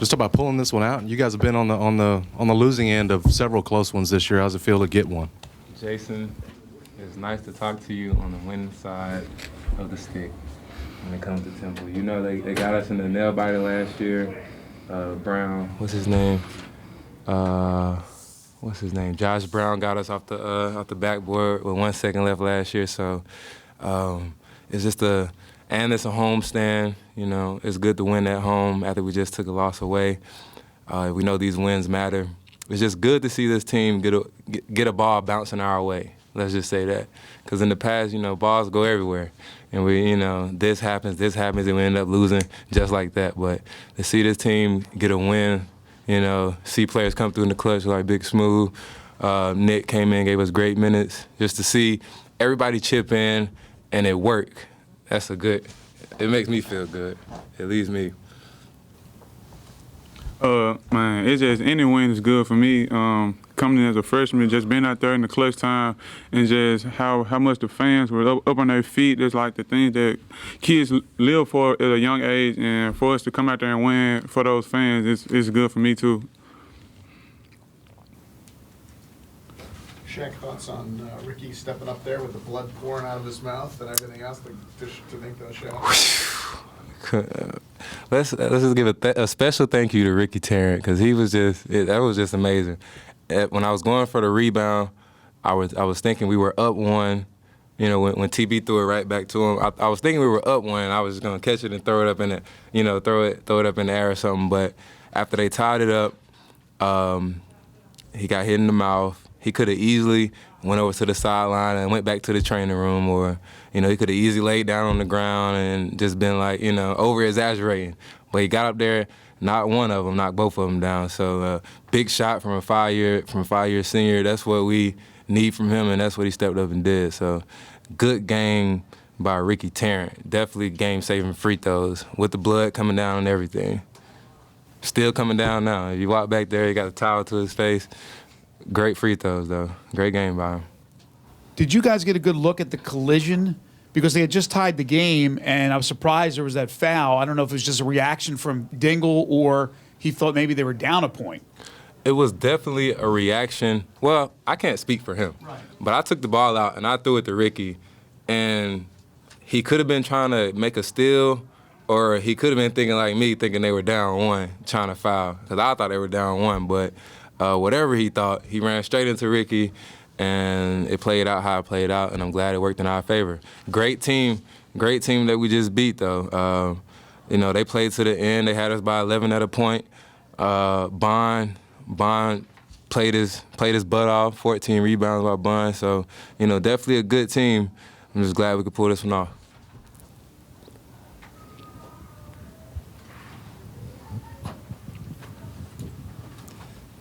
Just talk about pulling this one out. You guys have been on the losing end of several close ones this year. How's it feel to get one? Jason, it's nice to talk to you on the winning side of the stick when it comes to Temple. You know they got us in the nail biter last year. Brown, what's his name? Josh Brown got us off the backboard with 1 second left last year. So it's just and it's a home stand. You know, it's good to win at home after we just took a loss away. We know these wins matter. It's just good to see this team get a ball bouncing our way. Let's just say that, because in the past, you know, balls go everywhere, and this happens, and we end up losing just like that. But to see this team get a win, you know, see players come through in the clutch like Big Smooth, Nick came in, gave us great minutes. Just to see everybody chip in and it work, it makes me feel good. It leaves me. Man, it's just any win is good for me. Coming in as a freshman, just being out there in the clutch time, and just how much the fans were up on their feet. It's like the things that kids live for at a young age, and for us to come out there and win for those fans, it's good for me too. Shaq, thoughts on Ricky stepping up there with the blood pouring out of his mouth and everything else to make those shots? Let's just give a special thank you to Ricky Tarrant, because that was just amazing. When I was going for the rebound, I was thinking we were up one. You know, when TB threw it right back to him, I was thinking we were up one. I was just gonna catch it and throw it up in the, throw it up in the air or something. But after they tied it up, he got hit in the mouth. He could have easily went over to the sideline and went back to the training room, or, he could have easily laid down on the ground and just been like, over-exaggerating. But he got up there, knocked one of them, knocked both of them down. So big shot from a five-year senior. That's what we need from him, and that's what he stepped up and did. So good game by Ricky Tarrant. Definitely game-saving free throws with the blood coming down and everything. Still coming down now. If you walk back there, he got a towel to his face. Great free throws, though. Great game by him. Did you guys get a good look at the collision? Because they had just tied the game, and I was surprised there was that foul. I don't know if it was just a reaction from Dingle or he thought maybe they were down a point. It was definitely a reaction. Well, I can't speak for him. Right. But I took the ball out, and I threw it to Ricky, and he could have been trying to make a steal, or he could have been thinking like me, thinking they were down one, trying to foul, because I thought they were down one. But whatever he thought, he ran straight into Ricky, and it played out how it played out, and I'm glad it worked in our favor. Great team that we just beat, though. They played to the end. They had us by 11 at a point. Bond played his butt off, 14 rebounds by Bond. So, definitely a good team. I'm just glad we could pull this one off.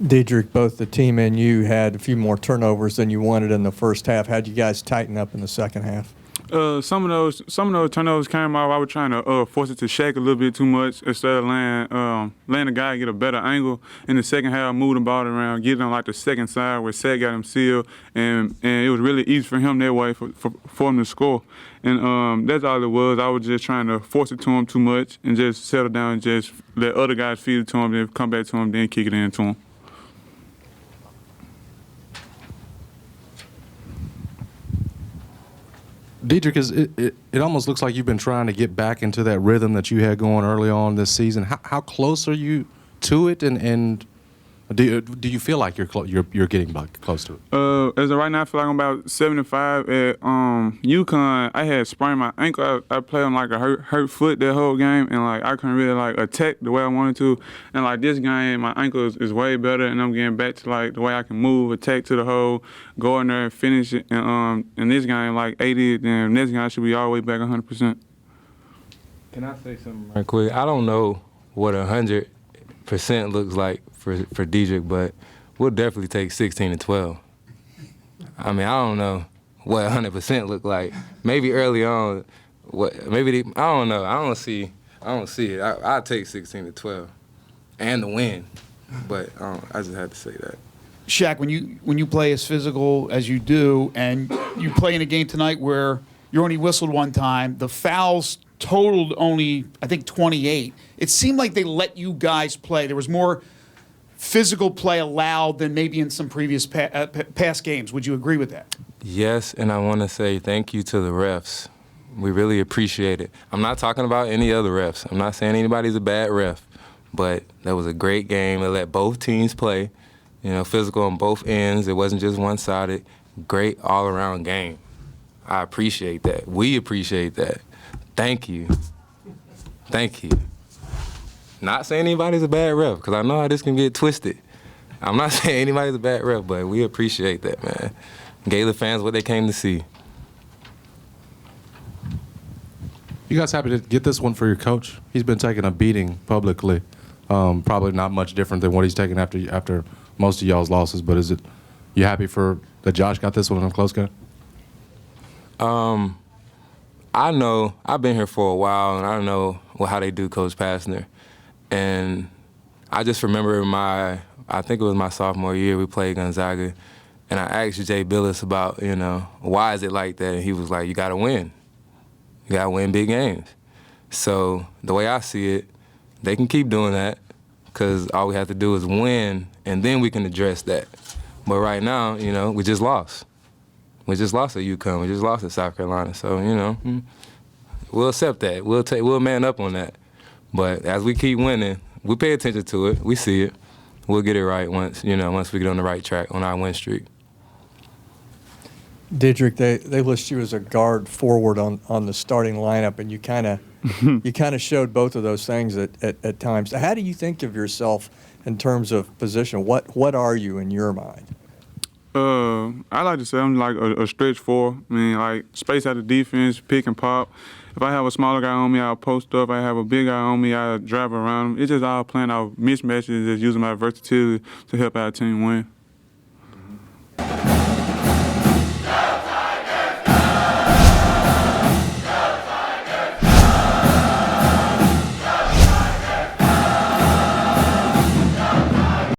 Dedrick, both the team and you had a few more turnovers than you wanted in the first half. How'd you guys tighten up in the second half? Some of those turnovers came off. I was trying to force it to Shaq a little bit too much instead of letting the guy get a better angle. In the second half, moved the ball around, get on like the second side where Shaq got him sealed, and it was really easy for him that way for him to score. And that's all it was. I was just trying to force it to him too much and just settle down and just let other guys feed it to him, then come back to him, then kick it in to him. Dedrick, it almost looks like you've been trying to get back into that rhythm that you had going early on this season. How close are you to it, and do you feel like you're getting back close to it? As of right now, I feel like I'm about 75. At UConn, I had sprained my ankle. I played on like a hurt foot that whole game, and like I couldn't really like attack the way I wanted to. And like this game, my ankle is way better, and I'm getting back to like the way I can move, attack to the hole, go in there and finish it. And in this game, like 80, then next game I should be all the way back 100%. Can I say something right quick? I don't know what 100% looks like for Dedrick, but we'll definitely take 16 and 12. I mean, I don't know what 100% look like. Maybe early on, I don't know. I don't see it. I'll take 16 to 12 and the win, but I just had to say that. Shaq, when you play as physical as you do, and you play in a game tonight where you only whistled one time, the fouls totaled only, I think, 28. It seemed like they let you guys play. There was more physical play allowed than maybe in some previous past games. Would you agree with that? Yes, and I want to say thank you to the refs. We really appreciate it. I'm not talking about any other refs. I'm not saying anybody's a bad ref, but that was a great game. It let both teams play, physical on both ends. It wasn't just one-sided. Great all-around game. I appreciate that. We appreciate that. Thank you. Thank you. Not saying anybody's a bad ref, because I know how this can get twisted. I'm not saying anybody's a bad ref, but we appreciate that, man. Gave the fans what they came to see. You guys happy to get this one for your coach? He's been taking a beating publicly. Probably not much different than what he's taken after most of y'all's losses, but you happy that Josh got this one in a close game? I know, I've been here for a while, and I know how they do Coach Pastner. And I just remember I think it was my sophomore year, we played Gonzaga, and I asked Jay Billis about, why is it like that? And he was like, you got to win. You got to win big games. So the way I see it, they can keep doing that because all we have to do is win, and then we can address that. But right now, we just lost. We just lost at UConn. We just lost at South Carolina. So, we'll accept that. We'll man up on that. But as we keep winning, we pay attention to it. We see it. We'll get it right once we get on the right track on our win streak. Didrik, they list you as a guard forward on the starting lineup, and you kind of showed both of those things at times. How do you think of yourself in terms of position? What are you in your mind? I like to say I'm like a stretch four. I mean, like space out of defense, pick and pop. If I have a smaller guy on me, I'll post up. If I have a big guy on me, I'll drive around him. It's just all playing out mismatches, just using my versatility to help our team win.